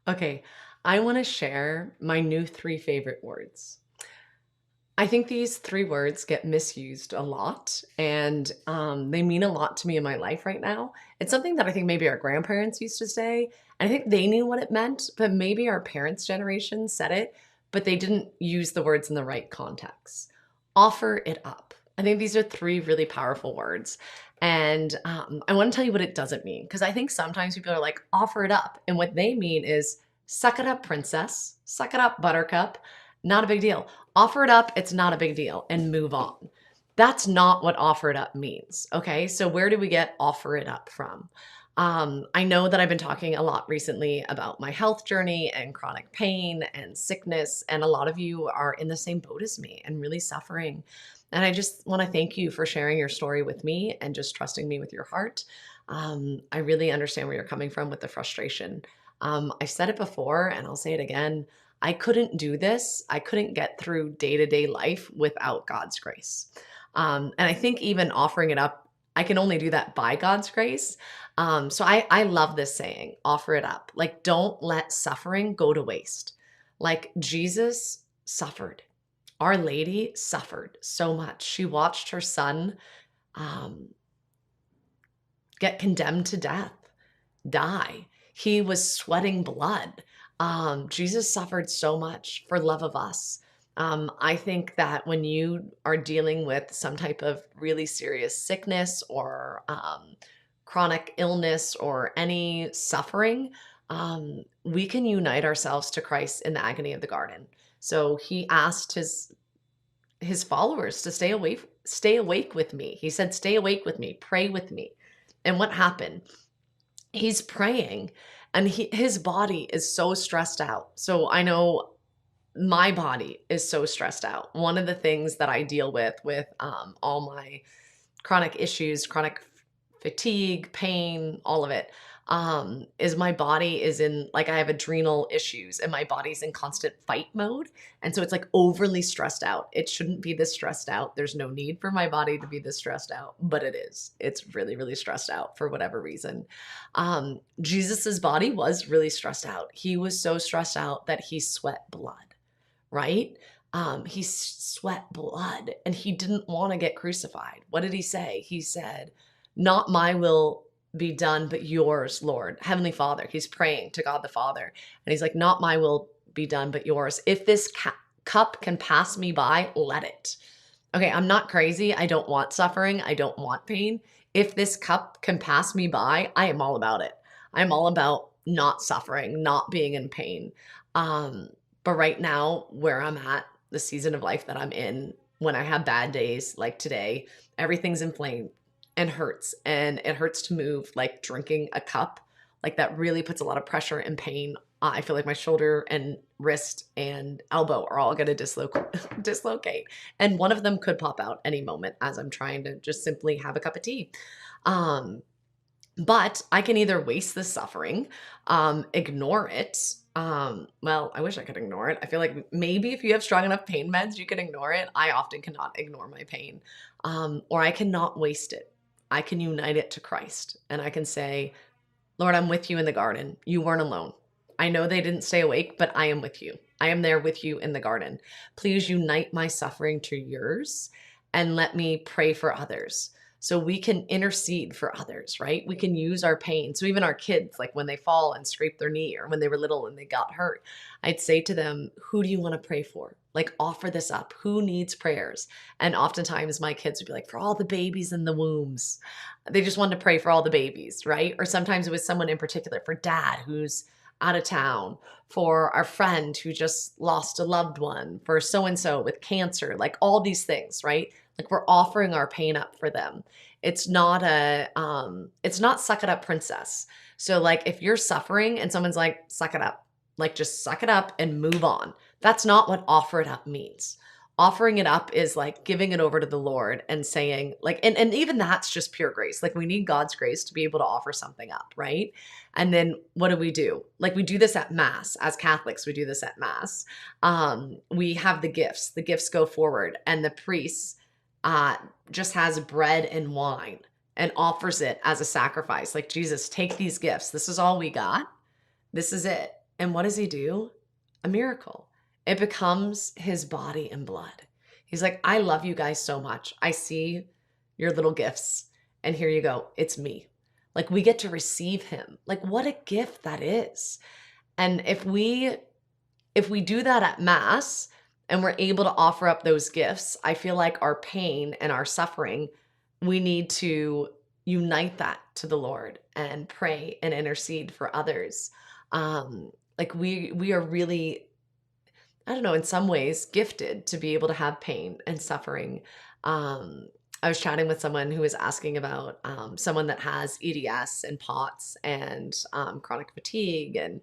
Okay, I want to share my new three favorite words. I think these three words get misused a lot, and they mean a lot to me in my life right now. It's something that I think maybe our grandparents used to say. And I think they knew what it meant, but maybe our parents' generation said it, but they didn't use the words in the right context. Offer it up. I think these are three really powerful words. And I want to tell you what it doesn't mean, because I think sometimes people are like, offer it up. And what they mean is, suck it up, princess. Suck it up, buttercup. Not a big deal. Offer it up, it's not a big deal, and move on. That's not what offer it up means. Okay. So, where do we get offer it up from? I know that I've been talking a lot recently about my health journey and chronic pain and sickness, and a lot of you are in the same boat as me and really suffering. And I just want to thank you for sharing your story with me and just trusting me with your heart. I really understand where you're coming from with the frustration. I've said it before and I'll say it again. I couldn't do this. I couldn't get through day to day life without God's grace. And I think even offering it up, I can only do that by God's grace. So I love this saying, offer it up. Like, don't let suffering go to waste. Like, Jesus suffered. Our Lady suffered so much. She watched her son um, get condemned to death, die. He was sweating blood. Jesus suffered so much for love of us. I think that when you are dealing with some type of really serious sickness or chronic illness or any suffering, we can unite ourselves to Christ in the agony of the garden. So he asked his followers to stay awake with me. He said, "Stay awake with me, pray with me." And what happened? He's praying and his body is so stressed out. So I know my body is so stressed out. One of the things that I deal with all my chronic issues, chronic fatigue, pain, all of it, is my body is in, like, I have adrenal issues and my body's in constant fight mode. And so it's like overly stressed out. It shouldn't be this stressed out. There's no need for my body to be this stressed out, but it is. It's really, really stressed out for whatever reason. Jesus's body was really stressed out. He was so stressed out that he sweat blood, right? He sweat blood and he didn't want to get crucified. What did he say? He said, "Not my will be done, but yours, Lord." Heavenly Father, he's praying to God the Father. And he's like, "Not my will be done, but yours. If this cup can pass me by, let it." Okay, I'm not crazy. I don't want suffering. I don't want pain. If this cup can pass me by, I am all about it. I'm all about not suffering, not being in pain. Um, but right now, where I'm at, the season of life that I'm in, when I have bad days like today, everything's inflamed and it hurts to move, like drinking a cup. Like, that really puts a lot of pressure and pain. I feel like my shoulder and wrist and elbow are all going to dislocate, and one of them could pop out any moment as I'm trying to just simply have a cup of tea. Um, but I can either waste the suffering, ignore it. Well, I wish I could ignore it. I feel like maybe if you have strong enough pain meds, you can ignore it. I often cannot ignore my pain. Or I cannot waste it. I can unite it to Christ and I can say, "Lord, I'm with you in the garden. You weren't alone. I know they didn't stay awake, but I am with you. I am there with you in the garden. Please unite my suffering to yours and let me pray for others." So we can intercede for others, right? We can use our pain. So even our kids, like when they fall and scrape their knee or when they were little and they got hurt, I'd say to them, "Who do you want to pray for? Like, offer this up. Who needs prayers?" And oftentimes my kids would be like, "For all the babies in the wombs." They just wanted to pray for all the babies, right? Or sometimes it was someone in particular, for dad who's out of town, for our friend who just lost a loved one, for so and so with cancer, like all these things, right? Like, we're offering our pain up for them. It's not suck it up, princess. So like, if you're suffering and someone's like, "Suck it up," like, just suck it up and move on. That's not what offer it up means. Offering it up is like giving it over to the Lord and saying, like, and even that's just pure grace. Like, we need God's grace to be able to offer something up, right? And then what do? Like, we do this at Mass. As Catholics, we do this at Mass. We have the gifts. The gifts go forward, and the priest just has bread and wine and offers it as a sacrifice. Like, Jesus, take these gifts. This is all we got. This is it. And what does he do? A miracle. It becomes his body and blood. He's like, I love you guys so much. I see your little gifts, and here you go. It's me. Like, we get to receive him. Like, what a gift that is. And if we do that at mass and we're able to offer up those gifts, I feel like our pain and our suffering, we need to unite that to the Lord and pray and intercede for others. Like, we are really, I don't know, in some ways gifted to be able to have pain and suffering. I was chatting with someone who was asking about someone that has EDS and POTS and chronic fatigue and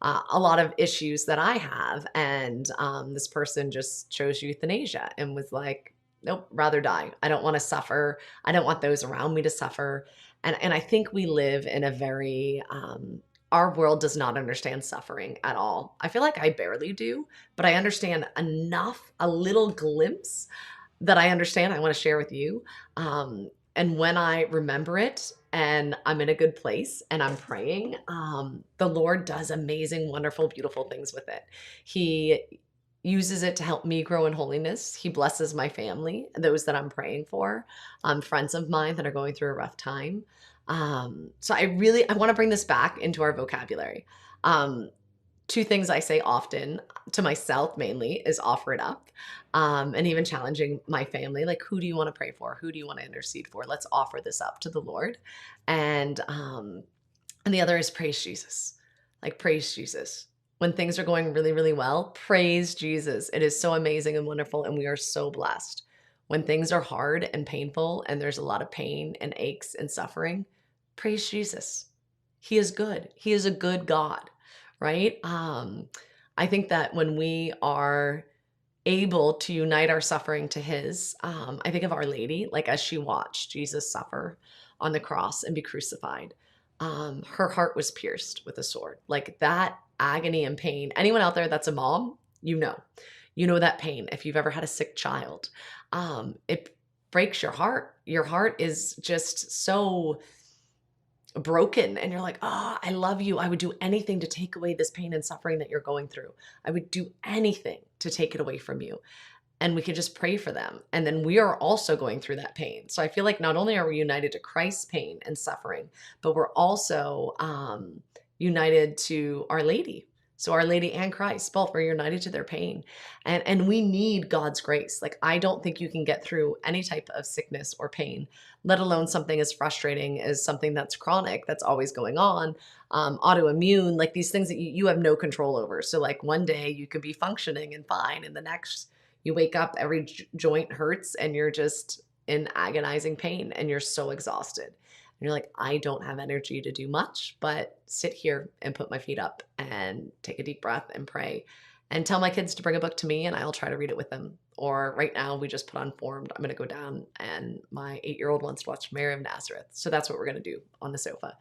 a lot of issues that I have. And this person just chose euthanasia and was like, nope, rather die. I don't want to suffer. I don't want those around me to suffer. And I think we live in a very, our world does not understand suffering at all. I feel like I barely do, but I understand enough, a little glimpse that I understand I want to share with you. And when I remember it and I'm in a good place and I'm praying, the Lord does amazing, wonderful, beautiful things with it. He uses it to help me grow in holiness. He blesses my family, those that I'm praying for, friends of mine that are going through a rough time. So I want to bring this back into our vocabulary. Um, Two things I say often to myself mainly is offer it up. And even challenging my family, like, who do you want to pray for? Who do you want to intercede for? Let's offer this up to the Lord. And the other is praise Jesus. Like, praise Jesus. When things are going really, really well, praise Jesus. It is so amazing and wonderful, and we are so blessed. When things are hard and painful and there's a lot of pain and aches and suffering, praise Jesus. He is good. He is a good God, right? I think that when we are able to unite our suffering to his, I think of Our Lady, like as she watched Jesus suffer on the cross and be crucified, her heart was pierced with a sword. Like, that agony and pain. Anyone out there that's a mom, you know that pain. If you've ever had a sick child, it breaks your heart. Your heart is just so broken, and you're like, oh, I love you. I would do anything to take away this pain and suffering that you're going through. I would do anything to take it away from you. And we can just pray for them. And then we are also going through that pain. So I feel like not only are we united to Christ's pain and suffering, but we're also united to Our Lady. So Our Lady and Christ, both, we're united to their pain. And we need God's grace. Like, I don't think you can get through any type of sickness or pain, let alone something as frustrating as something that's chronic, that's always going on, autoimmune, like these things that you have no control over. So like, one day you could be functioning and fine, and the next you wake up, every joint hurts, and you're just in agonizing pain, and you're so exhausted. And you're like, I don't have energy to do much but sit here and put my feet up and take a deep breath and pray and tell my kids to bring a book to me, and I'll try to read it with them. Or right now, we just put on Formed. I'm going to go down, and my 8-year-old wants to watch Mary of Nazareth. So that's what we're going to do on the sofa.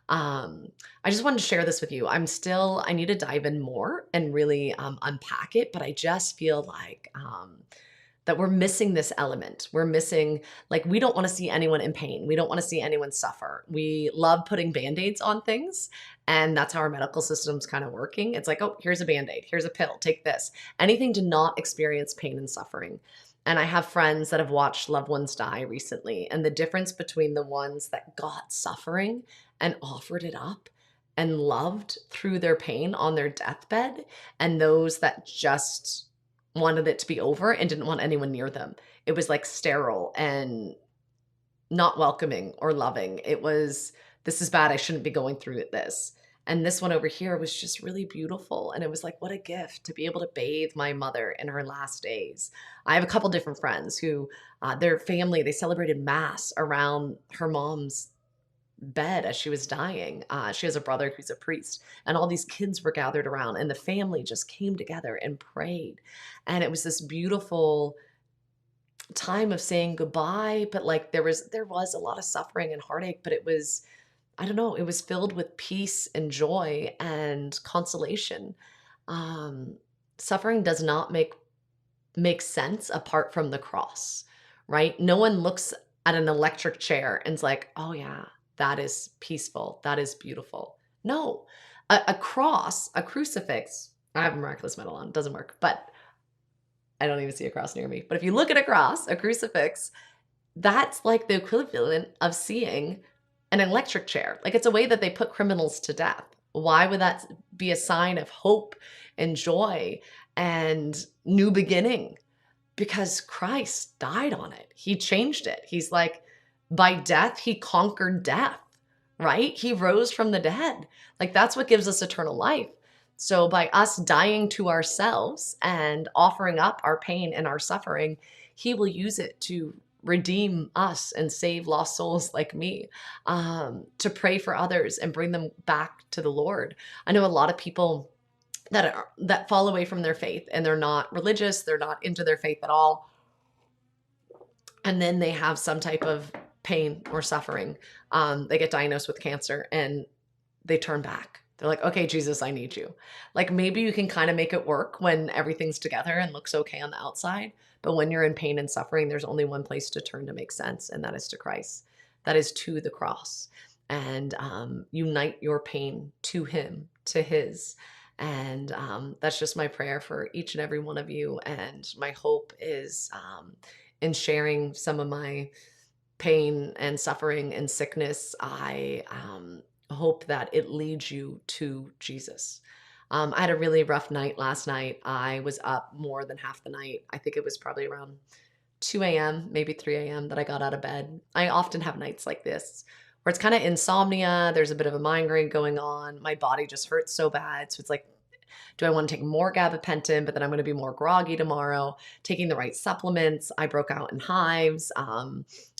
I just wanted to share this with you. I need to dive in more and really unpack it, but I just feel like that we're missing this element. We're missing, like, we don't want to see anyone in pain. We don't want to see anyone suffer. We love putting Band-Aids on things, and that's how our medical system's kind of working. It's like, oh, here's a Band-Aid, here's a pill, take this. Anything to not experience pain and suffering. And I have friends that have watched loved ones die recently, and the difference between the ones that got suffering and offered it up and loved through their pain on their deathbed, and those that just wanted it to be over and didn't want anyone near them. It was like sterile and not welcoming or loving. It was, this is bad. I shouldn't be going through this. And this one over here was just really beautiful. And it was like, what a gift to be able to bathe my mother in her last days. I have a couple different friends who, their family, they celebrated mass around her mom's bed as she was dying. She has a brother who's a priest, and all these kids were gathered around, and the family just came together and prayed. And it was this beautiful time of saying goodbye, but like, there was a lot of suffering and heartache, but it was, I don't know, it was filled with peace and joy and consolation. Suffering does not make sense apart from the cross, right? No one looks at an electric chair and's like, oh yeah, that is peaceful, that is beautiful. No, A cross, a crucifix. I have a miraculous medal on. It doesn't work, but I don't even see a cross near me. But if you look at a cross, a crucifix, that's like the equivalent of seeing an electric chair. Like it's a way that they put criminals to death. Why would that be a sign of hope and joy and new beginning? Because Christ died on it. He changed it. He's like, by death, he conquered death, right? He rose from the dead. Like that's what gives us eternal life. So by us dying to ourselves and offering up our pain and our suffering, he will use it to redeem us and save lost souls like me, to pray for others and bring them back to the Lord. I know a lot of people that fall away from their faith and they're not religious, they're not into their faith at all. And then they have some type of pain or suffering. They get diagnosed with cancer and they turn back. They're like, okay, Jesus, I need you. Like maybe you can kind of make it work when everything's together and looks okay on the outside. But when you're in pain and suffering, there's only one place to turn to make sense, and that is to Christ. That is to the cross. And unite your pain to him, to his. And that's just my prayer for each and every one of you. And my hope is in sharing some of my pain and suffering and sickness, I hope that it leads you to Jesus. I had a really rough night last night. I was up more than half the night. I think it was probably around 2 a.m., maybe 3 a.m. that I got out of bed. I often have nights like this where it's kind of insomnia. There's a bit of a migraine going on. My body just hurts so bad. So it's like, do I want to take more gabapentin, but then I'm going to be more groggy tomorrow? Taking the right supplements. I broke out in hives,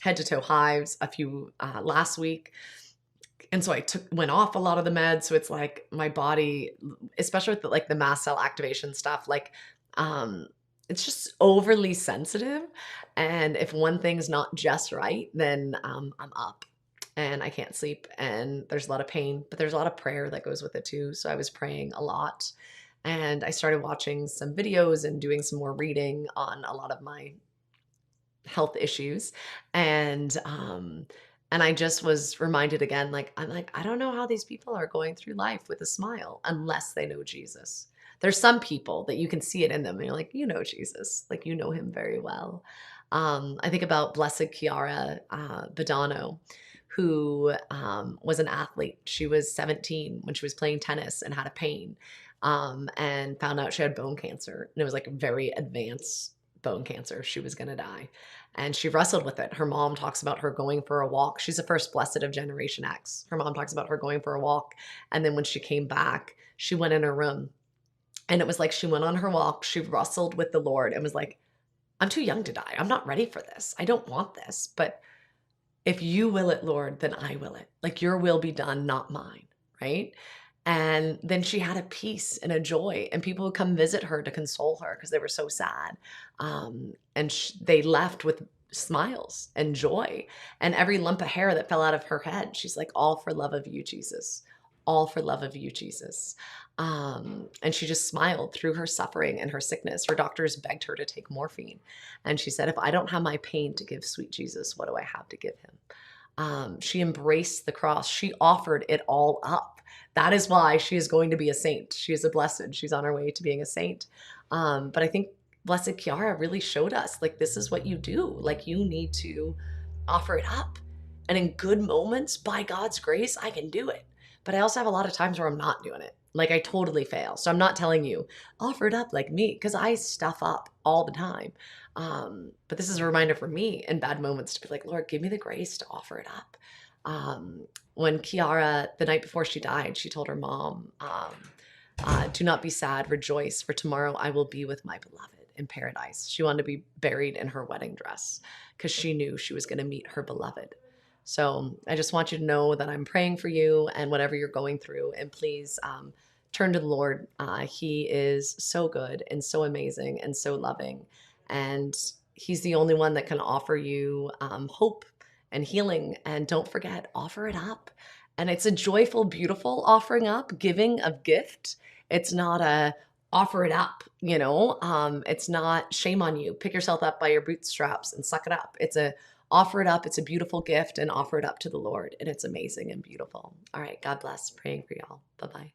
head to toe hives a few last week. And so I went off a lot of the meds. So it's like my body, especially with the mast cell activation stuff, like it's just overly sensitive. And if one thing's not just right, then I'm up and I can't sleep and there's a lot of pain, but there's a lot of prayer that goes with it too. So I was praying a lot and I started watching some videos and doing some more reading on a lot of my health issues. And I just was reminded again, like, I'm like, I don't know how these people are going through life with a smile unless they know Jesus. There's some people that you can see it in them and you're like, you know Jesus, like you know him very well. I think about Blessed Chiara Badano, who was an athlete. She was 17 when she was playing tennis and had a pain, and found out she had bone cancer. And it was like very advanced bone cancer. She was going to die. And she wrestled with it. Her mom talks about her going for a walk. She's the first blessed of Generation X. Her mom talks about her going for a walk. And then when she came back, she went in her room. And it was like she went on her walk. She wrestled with the Lord and was like, I'm too young to die. I'm not ready for this. I don't want this. But if you will it, Lord, then I will it. Like your will be done, not mine. Right. And then she had a peace and a joy, and people would come visit her to console her because they were so sad. And they left with smiles and joy, and every lump of hair that fell out of her head, she's like, all for love of you, Jesus. All for love of you, Jesus. And she just smiled through her suffering and her sickness. Her doctors begged her to take morphine. And she said, if I don't have my pain to give sweet Jesus, what do I have to give him? She embraced the cross. She offered it all up. That is why she is going to be a saint. She is a blessed. She's on her way to being a saint. But I think Blessed Chiara really showed us, like, this is what you do. Like, you need to offer it up. And in good moments, by God's grace, I can do it. But I also have a lot of times where I'm not doing it. Like, I totally fail. So I'm not telling you, offer it up like me, because I stuff up all the time. But this is a reminder for me in bad moments to be like, Lord, give me the grace to offer it up. When Chiara, the night before she died, she told her mom, do not be sad, rejoice, for tomorrow I will be with my beloved in paradise. She wanted to be buried in her wedding dress because she knew she was going to meet her beloved. So I just want you to know that I'm praying for you and whatever you're going through. And please turn to the Lord. He is so good and so amazing and so loving. And he's the only one that can offer you hope and healing. And don't forget, offer it up. And it's a joyful, beautiful offering up, giving of gift. It's not a offer it up, you know, it's not shame on you. Pick yourself up by your bootstraps and suck it up. It's a offer it up. It's a beautiful gift, and offer it up to the Lord. And it's amazing and beautiful. All right. God bless. Praying for y'all. Bye-bye.